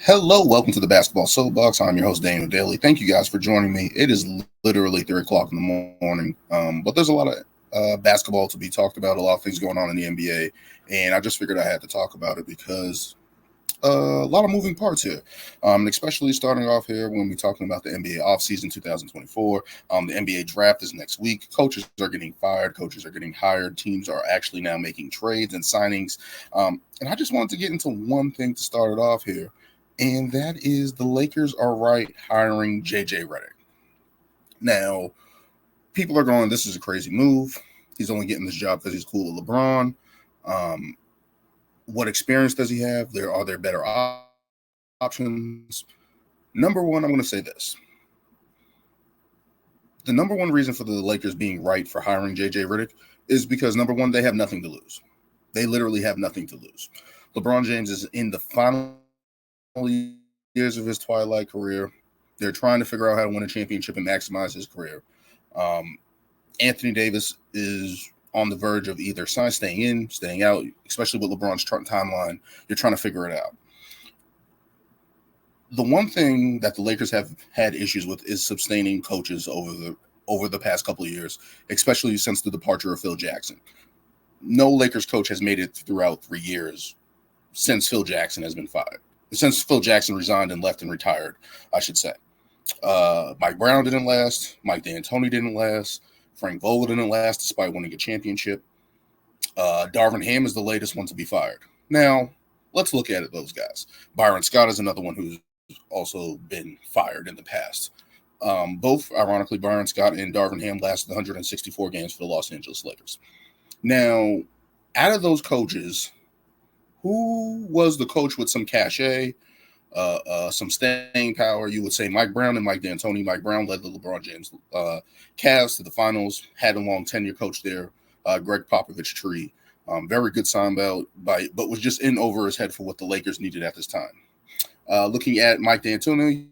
Hello, welcome to the Basketball Soapbox. I'm your host, Daniel Daly. Thank you guys for joining me. It is literally 3 o'clock in the morning, but there's a lot of basketball to be talked about, a lot of things going on in the NBA, and I just figured I had to talk about it because a lot of moving parts here, especially starting off here when we're talking about the NBA offseason 2024. The NBA draft is next week. Coaches are getting fired. Coaches are getting hired. Teams are actually now making trades and signings. And I just wanted to get into one thing to start it off here, and that is the Lakers are right hiring JJ Redick. Now, people are going, this is a crazy move. He's only getting this job because he's cool with LeBron. What experience does he have? Are there better options? Number one, I'm going to say this. The number one reason for the Lakers being right for hiring JJ Redick is because, number one, they have nothing to lose. They literally have nothing to lose. LeBron James is in the final years of his twilight career. They're trying to figure out how to win a championship and maximize his career. Anthony Davis is on the verge of either staying in, staying out, especially with LeBron's timeline. You're trying to figure it out. The one thing that the Lakers have had issues with is sustaining coaches over the past couple of years, especially since the departure of Phil Jackson. No Lakers coach has made it throughout 3 years since Phil Jackson has been fired. Since Phil Jackson resigned and left and retired, I should say. Mike Brown didn't last. Mike D'Antoni didn't last. Frank Vogel didn't last despite winning a championship. Darvin Ham is the latest one to be fired. Now, let's look at it, those guys. Byron Scott is another one who's also been fired in the past. Both, ironically, Byron Scott and Darvin Ham lasted 164 games for the Los Angeles Lakers. Now, out of those coaches, who was the coach with some cachet, some staying power? You would say Mike Brown and Mike D'Antoni. Mike Brown led the LeBron James Cavs to the finals, had a long tenure coach there, Greg Popovich tree. Very good sign but was just in over his head for what the Lakers needed at this time. Looking at Mike D'Antoni,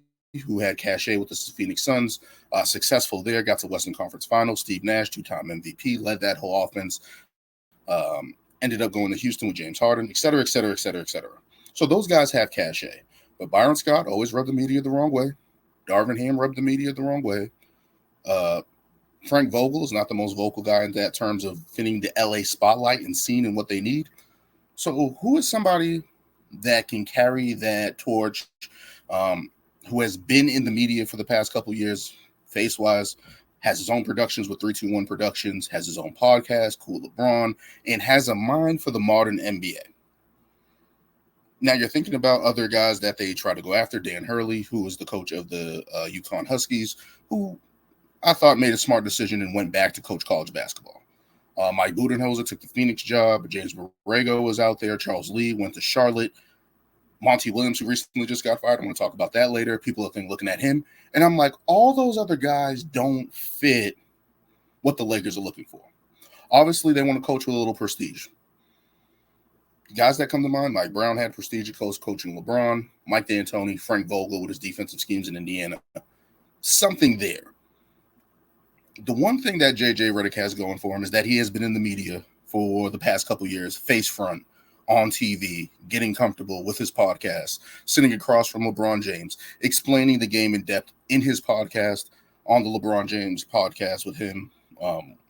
who had cachet with the Phoenix Suns, successful there, got to Western Conference Finals. Steve Nash, two-time MVP, led that whole offense. Ended up going to Houston with James Harden, et cetera, et cetera, et cetera, et cetera. So those guys have cachet. But Byron Scott always rubbed the media the wrong way. Darvin Ham rubbed the media the wrong way. Frank Vogel is not the most vocal guy in that terms of fitting the LA spotlight and seen and what they need. So who is somebody that can carry that torch, who has been in the media for the past couple of years, face-wise, has his own productions with 321 Productions, has his own podcast, Cool LeBron, and has a mind for the modern NBA. Now you're thinking about other guys that they try to go after. Dan Hurley, who was the coach of the UConn Huskies, who I thought made a smart decision and went back to coach college basketball. Mike Budenholzer took the Phoenix job. James Borrego was out there. Charles Lee went to Charlotte. Monty Williams, who recently just got fired. I'm going to talk about that later. People are looking at him. And I'm like, all those other guys don't fit what the Lakers are looking for. Obviously, they want to coach with a little prestige. Guys that come to mind, Mike Brown had prestige coaching LeBron. Mike D'Antoni, Frank Vogel with his defensive schemes in Indiana. Something there. The one thing that JJ Redick has going for him is that he has been in the media for the past couple years, face front, on TV, getting comfortable with his podcast, sitting across from LeBron James, explaining the game in depth in his podcast, on the LeBron James podcast with him,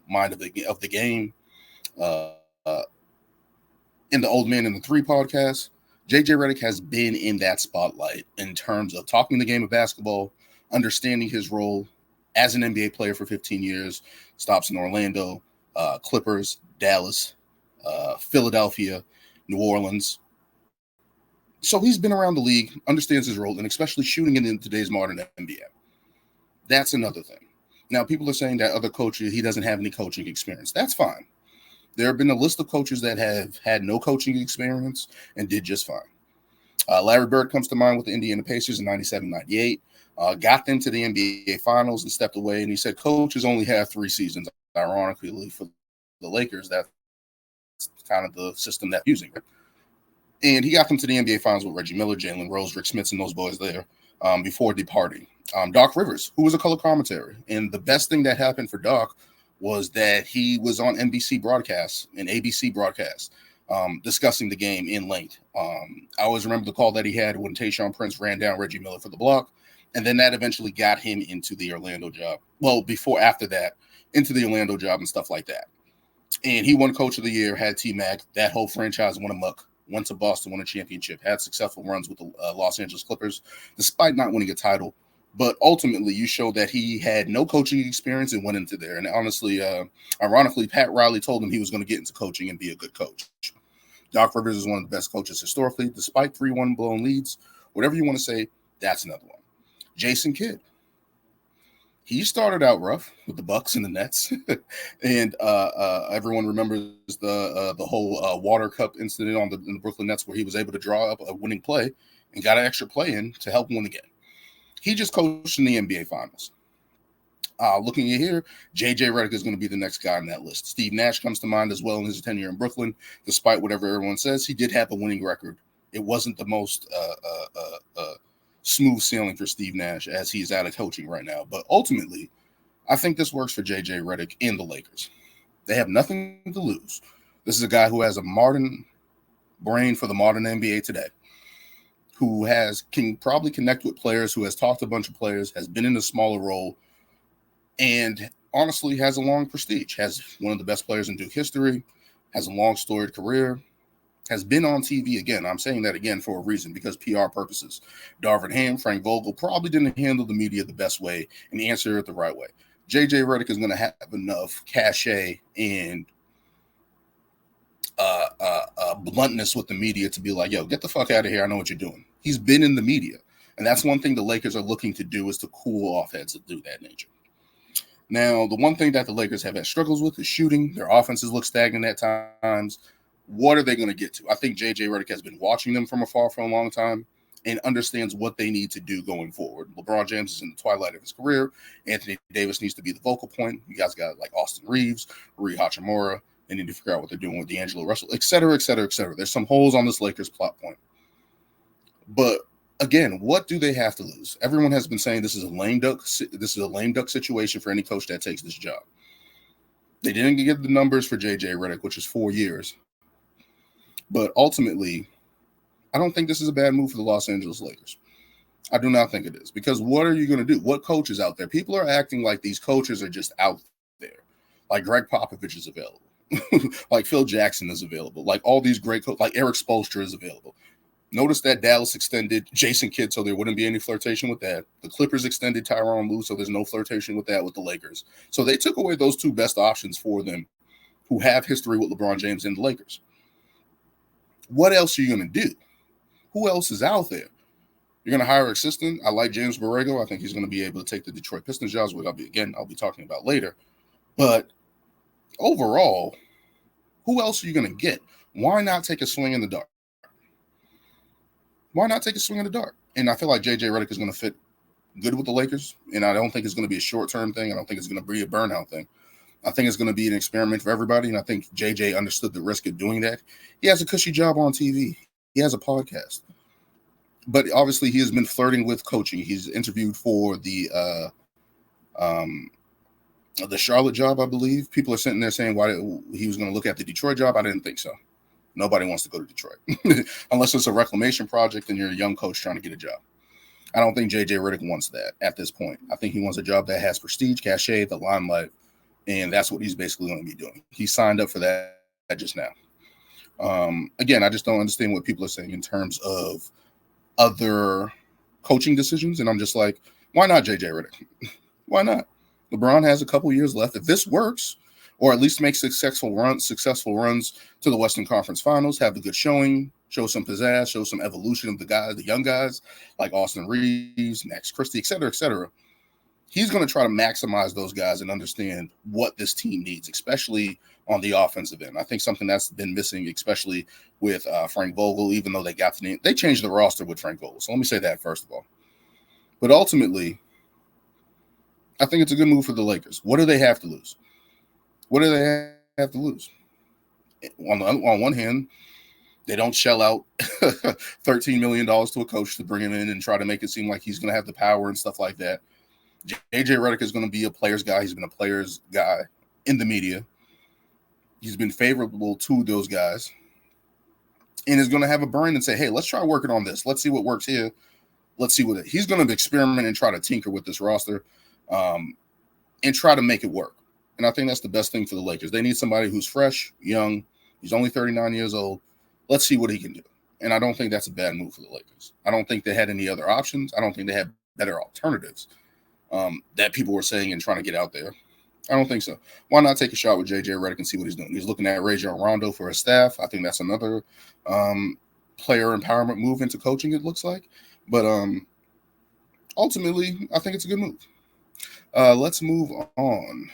Mind of the Game, in the Old Man and the Three podcast. JJ Redick has been in that spotlight in terms of talking the game of basketball, understanding his role as an NBA player for 15 years, stops in Orlando, Clippers, Dallas, Philadelphia, New Orleans. So he's been around the league, understands his role, and especially shooting in today's modern NBA. That's another thing. Now, people are saying that other coaches, he doesn't have any coaching experience. That's fine. There have been a list of coaches that have had no coaching experience and did just fine. Larry Bird comes to mind with the Indiana Pacers in 97-98. Got them to the NBA Finals and stepped away. And he said coaches only have 3 seasons. Ironically, for the Lakers, that's kind of the system they're using. And he got them to the NBA Finals with Reggie Miller, Jalen Rose, Rick Smits, and those boys there before departing. Doc Rivers, who was a color commentary. And the best thing that happened for Doc was that he was on NBC broadcasts and ABC broadcasts. discussing the game in length. I always remember the call that he had when Tayshaun Prince ran down Reggie Miller for the block, and then that eventually got him into the Orlando job. Well, after that, into the Orlando job and stuff like that. And he won Coach of the Year, had T-Mac. That whole franchise went amok. Went to Boston, won a championship, had successful runs with the Los Angeles Clippers, despite not winning a title. But ultimately, you showed that he had no coaching experience and went into there. And honestly, ironically, Pat Riley told him he was going to get into coaching and be a good coach. Doc Rivers is one of the best coaches historically, despite 3-1 blown leads. Whatever you want to say, that's another one. Jason Kidd. He started out rough with the Bucks and the Nets, and everyone remembers the whole water cup incident in the Brooklyn Nets where he was able to draw up a winning play and got an extra play in to help win the game. He just coached in the NBA Finals. Looking at here, J.J. Redick is going to be the next guy on that list. Steve Nash comes to mind as well in his tenure in Brooklyn. Despite whatever everyone says, he did have a winning record. It wasn't the most smooth sailing for Steve Nash as he's out of coaching right now. But ultimately, I think this works for J.J. Redick and the Lakers. They have nothing to lose. This is a guy who has a modern brain for the modern NBA today, who can probably connect with players, who has talked to a bunch of players, has been in a smaller role, and honestly has a long prestige, has one of the best players in Duke history, has a long storied career, has been on TV again. I'm saying that again for a reason, because PR purposes. Darvin Ham, Frank Vogel probably didn't handle the media the best way and answer it the right way. J.J. Redick is going to have enough cachet and bluntness with the media to be like, yo, get the fuck out of here. I know what you're doing. He's been in the media. And that's one thing the Lakers are looking to do, is to cool off heads that do that nature. Now, the one thing that the Lakers have had struggles with is shooting. Their offenses look stagnant at times. What are they going to get to? I think J.J. Redick has been watching them from afar for a long time and understands what they need to do going forward. LeBron James is in the twilight of his career. Anthony Davis needs to be the focal point. You guys got like Austin Reeves, Rui Hachimura. They need to figure out what they're doing with D'Angelo Russell, et cetera, et cetera, et cetera. There's some holes on this Lakers plot point. But again, what do they have to lose? Everyone has been saying this is a lame duck situation for any coach that takes this job. They didn't get the numbers for J.J. Redick, which is 4 years. But ultimately, I don't think this is a bad move for the Los Angeles Lakers. I do not think it is. Because what are you going to do? What coach is out there? People are acting like these coaches are just out there. Like Greg Popovich is available. Like Phil Jackson is available. Like all these great coaches, like Eric Spoelstra is available. Notice that Dallas extended Jason Kidd, so there wouldn't be any flirtation with that. The Clippers extended Tyronn Lue, so there's no flirtation with that with the Lakers. So they took away those two best options for them, who have history with LeBron James and the Lakers. What else are you going to do? Who else is out there? You're going to hire an assistant. I like James Borrego. I think he's going to be able to take the Detroit Pistons jobs, which I'll be talking about later. But overall, who else are you going to get? Why not take a swing in the dark? Why not take a swing in the dark? And I feel like J.J. Redick is going to fit good with the Lakers, and I don't think it's going to be a short-term thing. I don't think it's going to be a burnout thing. I think it's going to be an experiment for everybody, and I think J.J. understood the risk of doing that. He has a cushy job on TV. He has a podcast. But obviously he has been flirting with coaching. He's interviewed for the Charlotte job, I believe. People are sitting there saying why he was going to look at the Detroit job. I didn't think so. Nobody wants to go to Detroit. Unless it's a reclamation project and you're a young coach trying to get a job. I don't think J.J. Redick wants that at this point. I think he wants a job that has prestige, cachet, the limelight, and that's what he's basically going to be doing. He signed up for that just now. Again, I just don't understand what people are saying in terms of other coaching decisions, and I'm just like, why not J.J. Redick? Why not? LeBron has a couple years left. If this works, or at least make successful runs to the Western Conference Finals, have a good showing, show some pizzazz, show some evolution of the young guys like Austin Reeves, Max Christie, et cetera, et cetera. He's going to try to maximize those guys and understand what this team needs, especially on the offensive end. I think something that's been missing, especially with Frank Vogel, even though they changed the roster with Frank Vogel. So let me say that first of all. But ultimately, I think it's a good move for the Lakers. What do they have to lose? What do they have to lose? On one hand, they don't shell out $13 million to a coach to bring him in and try to make it seem like he's going to have the power and stuff like that. J.J. Redick is going to be a player's guy. He's been a player's guy in the media. He's been favorable to those guys. and is going to have a brain and say, hey, let's try working on this. Let's see what works here. Let's see what he's going to experiment and try to tinker with this roster and try to make it work. And I think that's the best thing for the Lakers. They need somebody who's fresh, young. He's only 39 years old. Let's see what he can do. And I don't think that's a bad move for the Lakers. I don't think they had any other options. I don't think they had better alternatives that people were saying and trying to get out there. I don't think so. Why not take a shot with J.J. Redick and see what he's doing? He's looking at Rajon Rondo for his staff. I think that's another player empowerment move into coaching, it looks like. But ultimately, I think it's a good move. Let's move on.